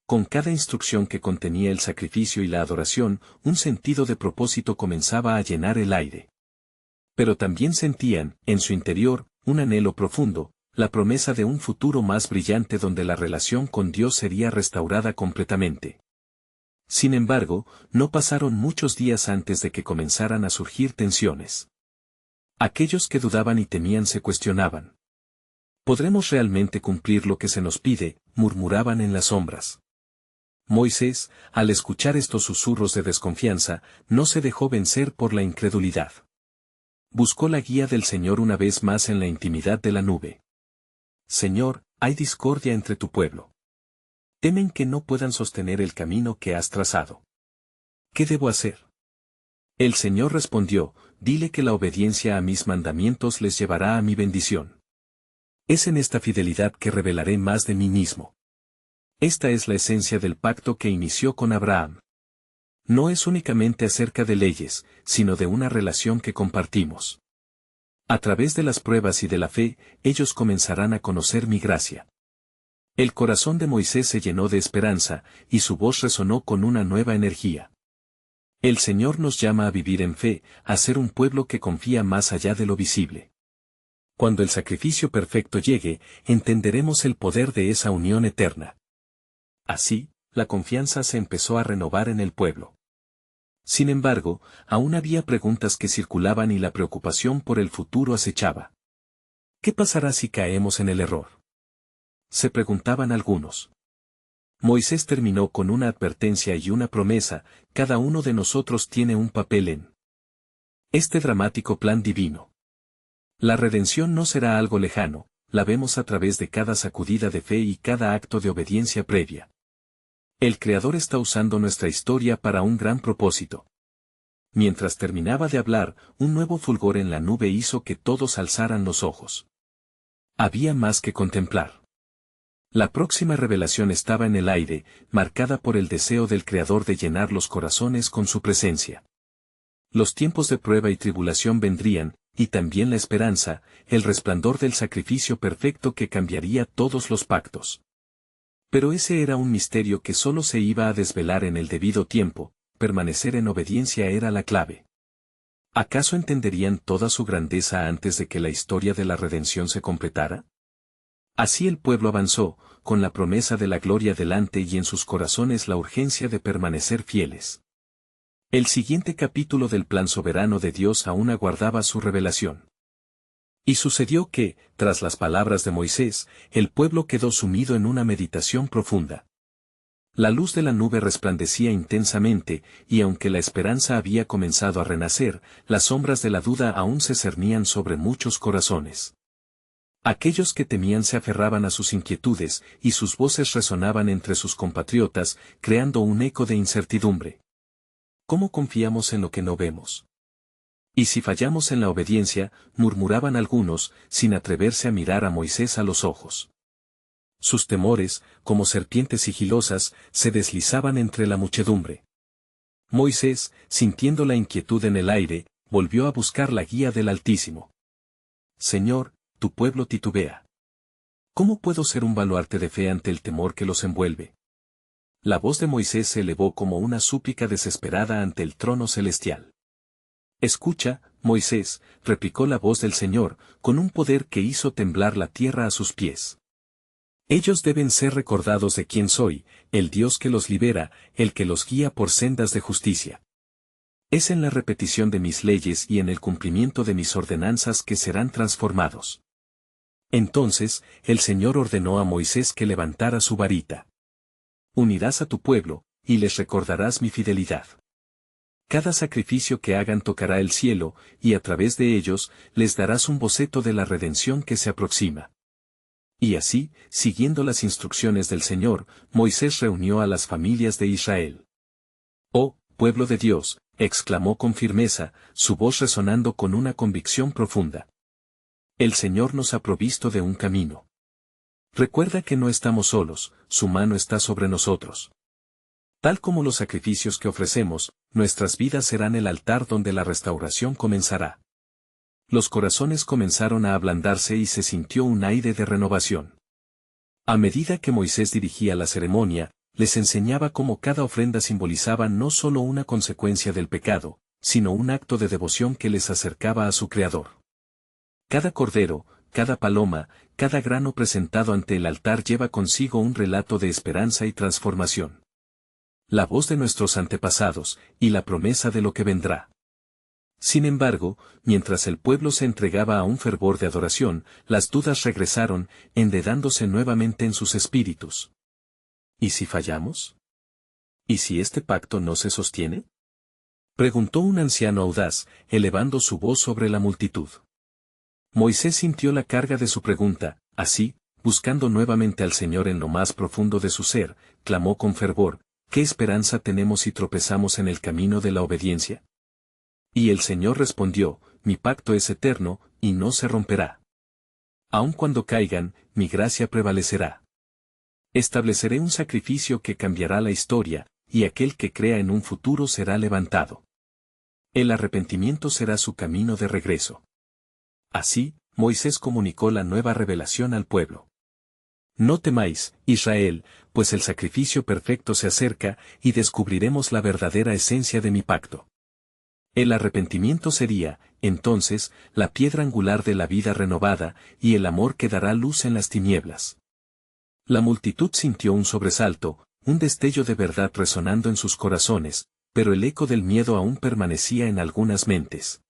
Con cada instrucción que contenía el sacrificio y la adoración, un sentido de propósito comenzaba a llenar el aire. Pero también sentían, en su interior, un anhelo profundo, la promesa de un futuro más brillante donde la relación con Dios sería restaurada completamente. Sin embargo, no pasaron muchos días antes de que comenzaran a surgir tensiones. Aquellos que dudaban y temían se cuestionaban. ¿Podremos realmente cumplir lo que se nos pide?, murmuraban en las sombras. Moisés, al escuchar estos susurros de desconfianza, no se dejó vencer por la incredulidad. Buscó la guía del Señor una vez más en la intimidad de la nube. Señor, hay discordia entre tu pueblo. Temen que no puedan sostener el camino que has trazado. ¿Qué debo hacer? El Señor respondió, dile que la obediencia a mis mandamientos les llevará a mi bendición. Es en esta fidelidad que revelaré más de mí mismo. Esta es la esencia del pacto que inició con Abraham. No es únicamente acerca de leyes, sino de una relación que compartimos. A través de las pruebas y de la fe, ellos comenzarán a conocer mi gracia. El corazón de Moisés se llenó de esperanza, y su voz resonó con una nueva energía. El Señor nos llama a vivir en fe, a ser un pueblo que confía más allá de lo visible. Cuando el sacrificio perfecto llegue, entenderemos el poder de esa unión eterna. Así, la confianza se empezó a renovar en el pueblo. Sin embargo, aún había preguntas que circulaban y la preocupación por el futuro acechaba. ¿Qué pasará si caemos en el error?, se preguntaban algunos. Moisés terminó con una advertencia y una promesa: cada uno de nosotros tiene un papel en este dramático plan divino. La redención no será algo lejano, la vemos a través de cada sacudida de fe y cada acto de obediencia previa. El Creador está usando nuestra historia para un gran propósito. Mientras terminaba de hablar, un nuevo fulgor en la nube hizo que todos alzaran los ojos. Había más que contemplar. La próxima revelación estaba en el aire, marcada por el deseo del Creador de llenar los corazones con su presencia. Los tiempos de prueba y tribulación vendrían, y también la esperanza, el resplandor del sacrificio perfecto que cambiaría todos los pactos. Pero ese era un misterio que solo se iba a desvelar en el debido tiempo. Permanecer en obediencia era la clave. ¿Acaso entenderían toda su grandeza antes de que la historia de la redención se completara? Así el pueblo avanzó, con la promesa de la gloria delante y en sus corazones la urgencia de permanecer fieles. El siguiente capítulo del plan soberano de Dios aún aguardaba su revelación. Y sucedió que, tras las palabras de Moisés, el pueblo quedó sumido en una meditación profunda. La luz de la nube resplandecía intensamente, y aunque la esperanza había comenzado a renacer, las sombras de la duda aún se cernían sobre muchos corazones. Aquellos que temían se aferraban a sus inquietudes, y sus voces resonaban entre sus compatriotas, creando un eco de incertidumbre. ¿Cómo confiamos en lo que no vemos? Y si fallamos en la obediencia, murmuraban algunos, sin atreverse a mirar a Moisés a los ojos. Sus temores, como serpientes sigilosas, se deslizaban entre la muchedumbre. Moisés, sintiendo la inquietud en el aire, volvió a buscar la guía del Altísimo. Señor, tu pueblo titubea. ¿Cómo puedo ser un baluarte de fe ante el temor que los envuelve? La voz de Moisés se elevó como una súplica desesperada ante el trono celestial. Escucha, Moisés, replicó la voz del Señor, con un poder que hizo temblar la tierra a sus pies. Ellos deben ser recordados de quién soy, el Dios que los libera, el que los guía por sendas de justicia. Es en la repetición de mis leyes y en el cumplimiento de mis ordenanzas que serán transformados. Entonces, el Señor ordenó a Moisés que levantara su varita. Unirás a tu pueblo, y les recordarás mi fidelidad. Cada sacrificio que hagan tocará el cielo, y a través de ellos, les darás un boceto de la redención que se aproxima. Y así, siguiendo las instrucciones del Señor, Moisés reunió a las familias de Israel. «Oh, pueblo de Dios», exclamó con firmeza, su voz resonando con una convicción profunda. El Señor nos ha provisto de un camino. Recuerda que no estamos solos, su mano está sobre nosotros. Tal como los sacrificios que ofrecemos, nuestras vidas serán el altar donde la restauración comenzará. Los corazones comenzaron a ablandarse y se sintió un aire de renovación. A medida que Moisés dirigía la ceremonia, les enseñaba cómo cada ofrenda simbolizaba no solo una consecuencia del pecado, sino un acto de devoción que les acercaba a su Creador. Cada cordero, cada paloma, cada grano presentado ante el altar lleva consigo un relato de esperanza y transformación. La voz de nuestros antepasados, y la promesa de lo que vendrá. Sin embargo, mientras el pueblo se entregaba a un fervor de adoración, las dudas regresaron, enredándose nuevamente en sus espíritus. ¿Y si fallamos? ¿Y si este pacto no se sostiene? Preguntó un anciano audaz, elevando su voz sobre la multitud. Moisés sintió la carga de su pregunta, así, buscando nuevamente al Señor en lo más profundo de su ser, clamó con fervor, ¿qué esperanza tenemos si tropezamos en el camino de la obediencia? Y el Señor respondió, mi pacto es eterno, y no se romperá. Aun cuando caigan, mi gracia prevalecerá. Estableceré un sacrificio que cambiará la historia, y aquel que crea en un futuro será levantado. El arrepentimiento será su camino de regreso. Así, Moisés comunicó la nueva revelación al pueblo. No temáis, Israel, pues el sacrificio perfecto se acerca, y descubriremos la verdadera esencia de mi pacto. El arrepentimiento sería, entonces, la piedra angular de la vida renovada, y el amor que dará luz en las tinieblas. La multitud sintió un sobresalto, un destello de verdad resonando en sus corazones, pero el eco del miedo aún permanecía en algunas mentes.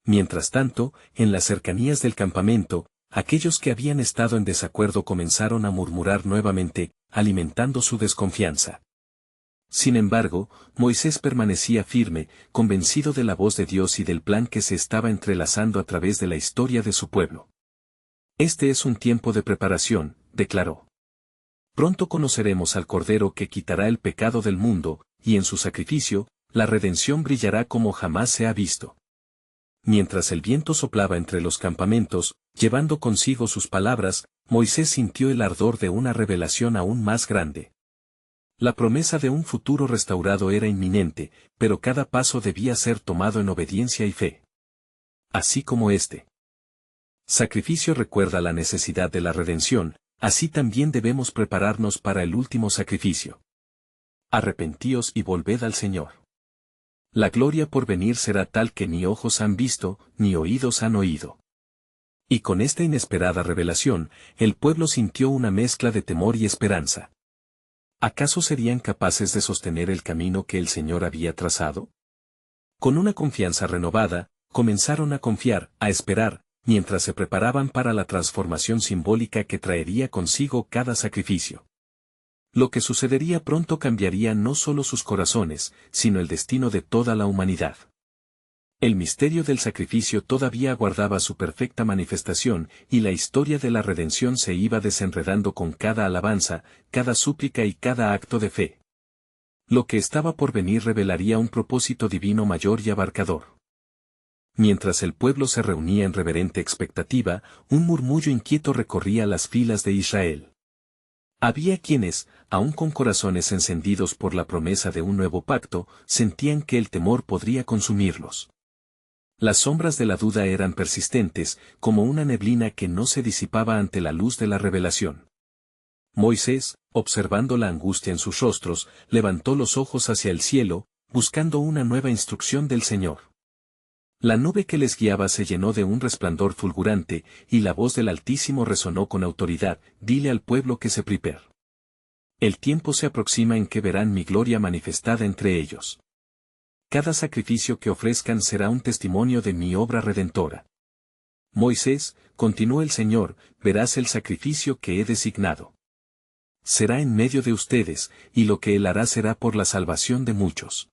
Mientras tanto, en las cercanías del campamento, aquellos que habían estado en desacuerdo comenzaron a murmurar nuevamente, alimentando su desconfianza. Sin embargo, Moisés permanecía firme, convencido de la voz de Dios y del plan que se estaba entrelazando a través de la historia de su pueblo. Este es un tiempo de preparación, declaró. Pronto conoceremos al Cordero que quitará el pecado del mundo, y en su sacrificio, la redención brillará como jamás se ha visto. Mientras el viento soplaba entre los campamentos, llevando consigo sus palabras, Moisés sintió el ardor de una revelación aún más grande. La promesa de un futuro restaurado era inminente, pero cada paso debía ser tomado en obediencia y fe. Así como este sacrificio recuerda la necesidad de la redención, así también debemos prepararnos para el último sacrificio. Arrepentíos y volved al Señor. La gloria por venir será tal que ni ojos han visto, ni oídos han oído. Y con esta inesperada revelación, el pueblo sintió una mezcla de temor y esperanza. ¿Acaso serían capaces de sostener el camino que el Señor había trazado? Con una confianza renovada, comenzaron a confiar, a esperar, mientras se preparaban para la transformación simbólica que traería consigo cada sacrificio. Lo que sucedería pronto cambiaría no solo sus corazones, sino el destino de toda la humanidad. El misterio del sacrificio todavía aguardaba su perfecta manifestación, y la historia de la redención se iba desenredando con cada alabanza, cada súplica y cada acto de fe. Lo que estaba por venir revelaría un propósito divino mayor y abarcador. Mientras el pueblo se reunía en reverente expectativa, un murmullo inquieto recorría las filas de Israel. Había quienes, aun con corazones encendidos por la promesa de un nuevo pacto, sentían que el temor podría consumirlos. Las sombras de la duda eran persistentes, como una neblina que no se disipaba ante la luz de la revelación. Moisés, observando la angustia en sus rostros, levantó los ojos hacia el cielo, buscando una nueva instrucción del Señor. La nube que les guiaba se llenó de un resplandor fulgurante, y la voz del Altísimo resonó con autoridad, dile al pueblo que se prepare. El tiempo se aproxima en que verán mi gloria manifestada entre ellos. Cada sacrificio que ofrezcan será un testimonio de mi obra redentora. Moisés, continuó el Señor, verás el sacrificio que he designado. Será en medio de ustedes, y lo que él hará será por la salvación de muchos.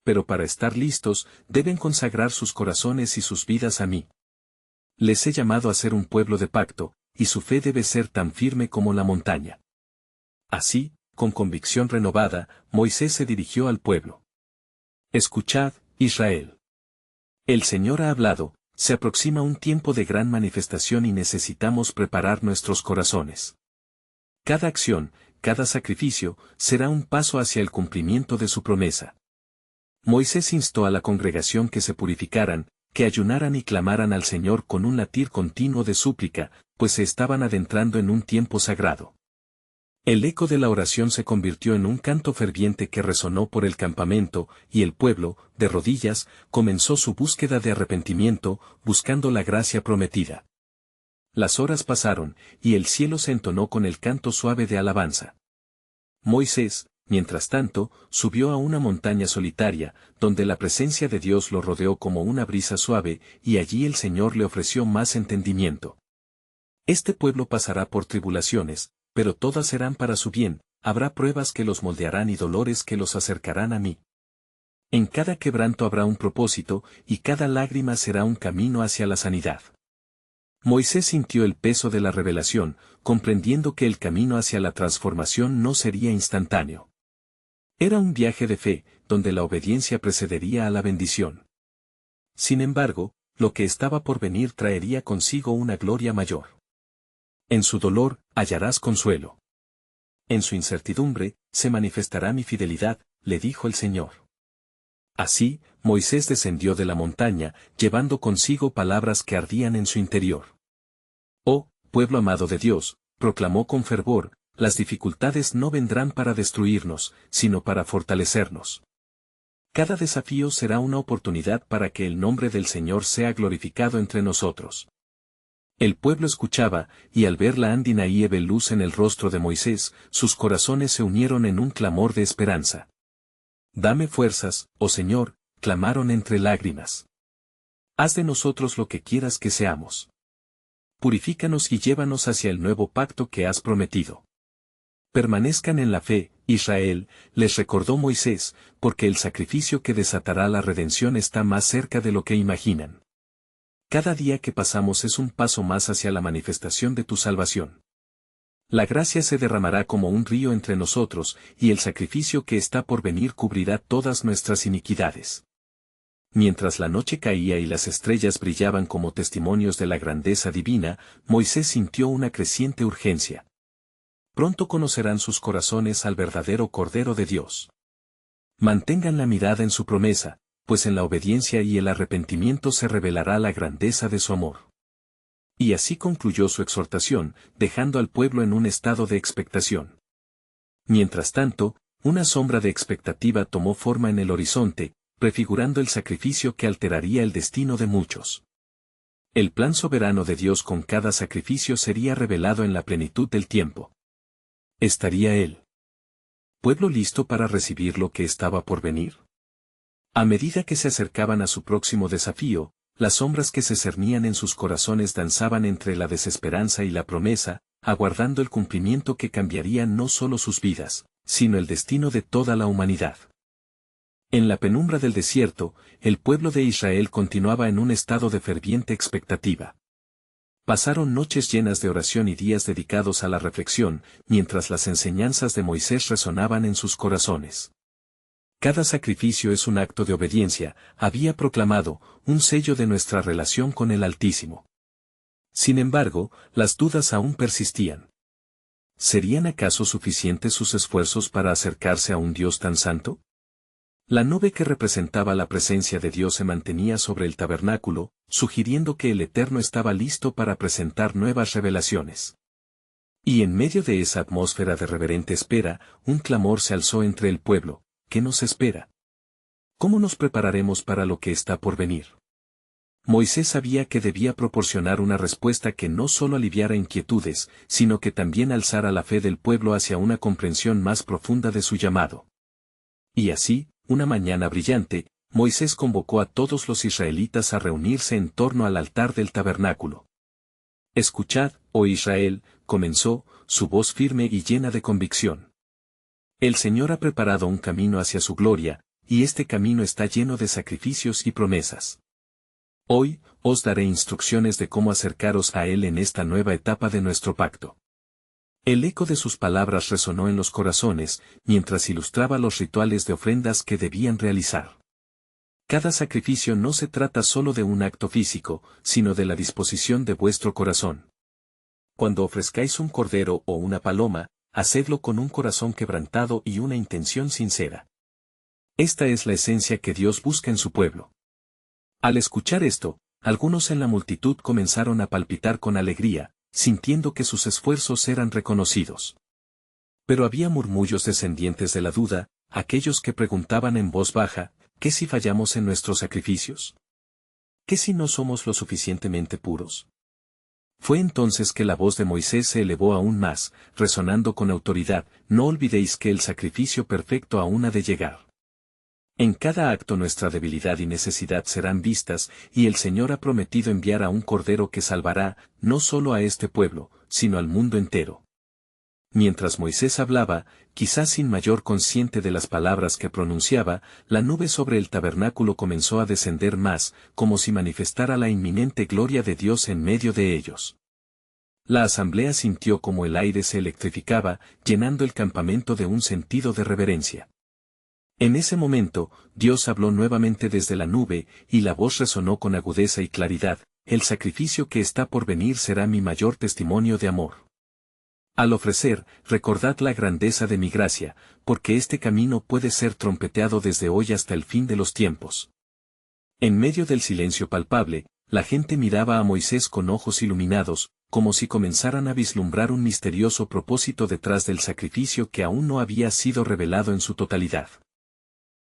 Pero para estar listos, deben consagrar sus corazones y sus vidas a mí. Les he llamado a ser un pueblo de pacto, y su fe debe ser tan firme como la montaña. Así, con convicción renovada, Moisés se dirigió al pueblo. Escuchad, Israel. El Señor ha hablado, Se aproxima un tiempo de gran manifestación y necesitamos preparar nuestros corazones. Cada acción, cada sacrificio, será un paso hacia el cumplimiento de su promesa. Moisés instó a la congregación que se purificaran, que ayunaran y clamaran al Señor con un latir continuo de súplica, pues se estaban adentrando en un tiempo sagrado. El eco de la oración se convirtió en un canto ferviente que resonó por el campamento, y el pueblo, de rodillas, comenzó su búsqueda de arrepentimiento, buscando la gracia prometida. Las horas pasaron, y el cielo se entonó con el canto suave de alabanza. Moisés, mientras tanto, subió a una montaña solitaria, donde la presencia de Dios lo rodeó como una brisa suave, y allí el Señor le ofreció más entendimiento. Este pueblo pasará por tribulaciones, pero todas serán para su bien, habrá pruebas que los moldearán y dolores que los acercarán a mí. En cada quebranto habrá un propósito, y cada lágrima será un camino hacia la sanidad. Moisés sintió el peso de la revelación, comprendiendo que el camino hacia la transformación no sería instantáneo. Era un viaje de fe, donde la obediencia precedería a la bendición. Sin embargo, lo que estaba por venir traería consigo una gloria mayor. En su dolor, hallarás consuelo. En su incertidumbre, se manifestará mi fidelidad, le dijo el Señor. Así, Moisés descendió de la montaña, llevando consigo palabras que ardían en su interior. Oh, pueblo amado de Dios, proclamó con fervor, las dificultades no vendrán para destruirnos, sino para fortalecernos. Cada desafío será una oportunidad para que el nombre del Señor sea glorificado entre nosotros. El pueblo escuchaba, y al ver la indinaíble luz en el rostro de Moisés, sus corazones se unieron en un clamor de esperanza. Dame fuerzas, oh Señor, clamaron entre lágrimas. Haz de nosotros lo que quieras que seamos. Purifícanos y llévanos hacia el nuevo pacto que has prometido. Permanezcan en la fe, Israel, les recordó Moisés, porque el sacrificio que desatará la redención está más cerca de lo que imaginan. Cada día que pasamos es un paso más hacia la manifestación de tu salvación. La gracia se derramará como un río entre nosotros, y el sacrificio que está por venir cubrirá todas nuestras iniquidades. Mientras la noche caía y las estrellas brillaban como testimonios de la grandeza divina, Moisés sintió una creciente urgencia. Pronto conocerán sus corazones al verdadero Cordero de Dios. Mantengan la mirada en su promesa, pues en la obediencia y el arrepentimiento se revelará la grandeza de su amor. Y así concluyó su exhortación, dejando al pueblo en un estado de expectación. Mientras tanto, una sombra de expectativa tomó forma en el horizonte, prefigurando el sacrificio que alteraría el destino de muchos. El plan soberano de Dios con cada sacrificio sería revelado en la plenitud del tiempo. ¿Estaría el pueblo listo para recibir lo que estaba por venir? A medida que se acercaban a su próximo desafío, las sombras que se cernían en sus corazones danzaban entre la desesperanza y la promesa, aguardando el cumplimiento que cambiaría no solo sus vidas, sino el destino de toda la humanidad. En la penumbra del desierto, el pueblo de Israel continuaba en un estado de ferviente expectativa. Pasaron noches llenas de oración y días dedicados a la reflexión, mientras las enseñanzas de Moisés resonaban en sus corazones. Cada sacrificio es un acto de obediencia, había proclamado, un sello de nuestra relación con el Altísimo. Sin embargo, las dudas aún persistían. ¿Serían acaso suficientes sus esfuerzos para acercarse a un Dios tan santo? La nube que representaba la presencia de Dios se mantenía sobre el tabernáculo, sugiriendo que el Eterno estaba listo para presentar nuevas revelaciones. Y en medio de esa atmósfera de reverente espera, un clamor se alzó entre el pueblo. ¿Qué nos espera? ¿Cómo nos prepararemos para lo que está por venir? Moisés sabía que debía proporcionar una respuesta que no solo aliviara inquietudes, sino que también alzara la fe del pueblo hacia una comprensión más profunda de su llamado. Y así, una mañana brillante, Moisés convocó a todos los israelitas a reunirse en torno al altar del tabernáculo. Escuchad, oh Israel, comenzó, su voz firme y llena de convicción. El Señor ha preparado un camino hacia su gloria, y este camino está lleno de sacrificios y promesas. Hoy, os daré instrucciones de cómo acercaros a Él en esta nueva etapa de nuestro pacto. El eco de sus palabras resonó en los corazones, mientras ilustraba los rituales de ofrendas que debían realizar. Cada sacrificio no se trata solo de un acto físico, sino de la disposición de vuestro corazón. Cuando ofrezcáis un cordero o una paloma, hacedlo con un corazón quebrantado y una intención sincera. Esta es la esencia que Dios busca en su pueblo. Al escuchar esto, algunos en la multitud comenzaron a palpitar con alegría, sintiendo que sus esfuerzos eran reconocidos. Pero había murmullos descendientes de la duda, aquellos que preguntaban en voz baja, ¿qué si fallamos en nuestros sacrificios? ¿Qué si no somos lo suficientemente puros? Fue entonces que la voz de Moisés se elevó aún más, resonando con autoridad: no olvidéis que el sacrificio perfecto aún ha de llegar. En cada acto nuestra debilidad y necesidad serán vistas, y el Señor ha prometido enviar a un Cordero que salvará, no solo a este pueblo, sino al mundo entero. Mientras Moisés hablaba, quizás sin mayor consciente de las palabras que pronunciaba, la nube sobre el tabernáculo comenzó a descender más, como si manifestara la inminente gloria de Dios en medio de ellos. La asamblea sintió como el aire se electrificaba, llenando el campamento de un sentido de reverencia. En ese momento, Dios habló nuevamente desde la nube, y la voz resonó con agudeza y claridad: el sacrificio que está por venir será mi mayor testimonio de amor. Al ofrecer, recordad la grandeza de mi gracia, porque este camino puede ser trompeteado desde hoy hasta el fin de los tiempos. En medio del silencio palpable, la gente miraba a Moisés con ojos iluminados, como si comenzaran a vislumbrar un misterioso propósito detrás del sacrificio que aún no había sido revelado en su totalidad.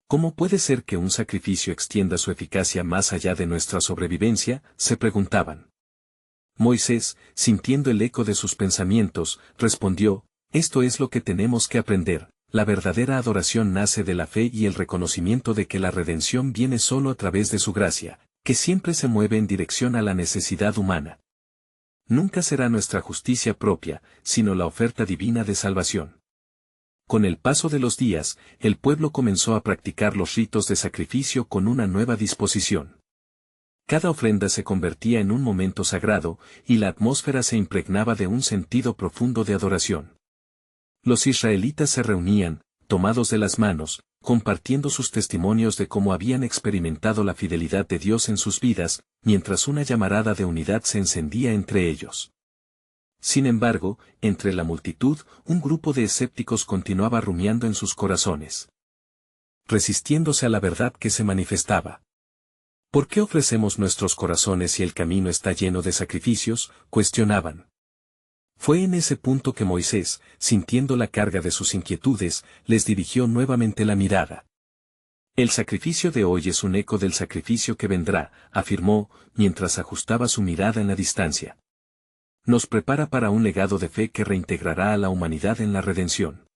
¿Cómo puede ser que un sacrificio extienda su eficacia más allá de nuestra sobrevivencia?, se preguntaban. Moisés, sintiendo el eco de sus pensamientos, respondió: esto es lo que tenemos que aprender: la verdadera adoración nace de la fe y el reconocimiento de que la redención viene solo a través de su gracia, que siempre se mueve en dirección a la necesidad humana. Nunca será nuestra justicia propia, sino la oferta divina de salvación. Con el paso de los días, el pueblo comenzó a practicar los ritos de sacrificio con una nueva disposición. Cada ofrenda se convertía en un momento sagrado, y la atmósfera se impregnaba de un sentido profundo de adoración. Los israelitas se reunían, tomados de las manos, compartiendo sus testimonios de cómo habían experimentado la fidelidad de Dios en sus vidas, mientras una llamarada de unidad se encendía entre ellos. Sin embargo, entre la multitud, un grupo de escépticos continuaba rumiando en sus corazones, resistiéndose a la verdad que se manifestaba. ¿Por qué ofrecemos nuestros corazones si el camino está lleno de sacrificios?, cuestionaban. Fue en ese punto que Moisés, sintiendo la carga de sus inquietudes, les dirigió nuevamente la mirada. El sacrificio de hoy es un eco del sacrificio que vendrá, afirmó, mientras ajustaba su mirada en la distancia. Nos prepara para un legado de fe que reintegrará a la humanidad en la redención.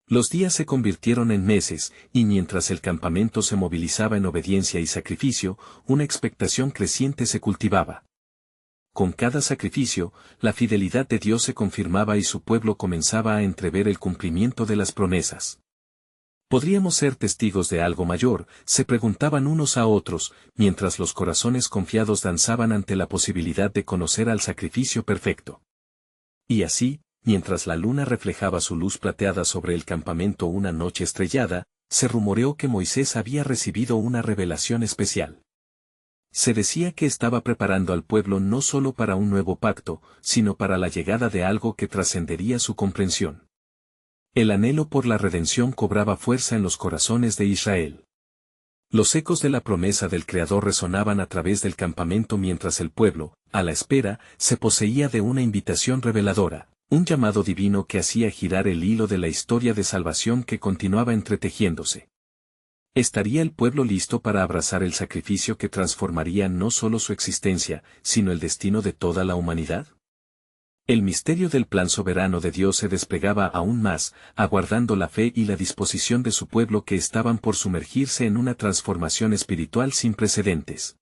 Los días se convirtieron en meses, y mientras el campamento se movilizaba en obediencia y sacrificio, una expectación creciente se cultivaba. Con cada sacrificio, la fidelidad de Dios se confirmaba y su pueblo comenzaba a entrever el cumplimiento de las promesas. ¿Podríamos ser testigos de algo mayor?, se preguntaban unos a otros, mientras los corazones confiados danzaban ante la posibilidad de conocer al sacrificio perfecto. Y así, mientras la luna reflejaba su luz plateada sobre el campamento una noche estrellada, se rumoreó que Moisés había recibido una revelación especial. Se decía que estaba preparando al pueblo no solo para un nuevo pacto, sino para la llegada de algo que trascendería su comprensión. El anhelo por la redención cobraba fuerza en los corazones de Israel. Los ecos de la promesa del Creador resonaban a través del campamento mientras el pueblo, a la espera, se poseía de una invitación reveladora. Un llamado divino que hacía girar el hilo de la historia de salvación que continuaba entretejiéndose. ¿Estaría el pueblo listo para abrazar el sacrificio que transformaría no solo su existencia, sino el destino de toda la humanidad? El misterio del plan soberano de Dios se desplegaba aún más, aguardando la fe y la disposición de su pueblo que estaban por sumergirse en una transformación espiritual sin precedentes.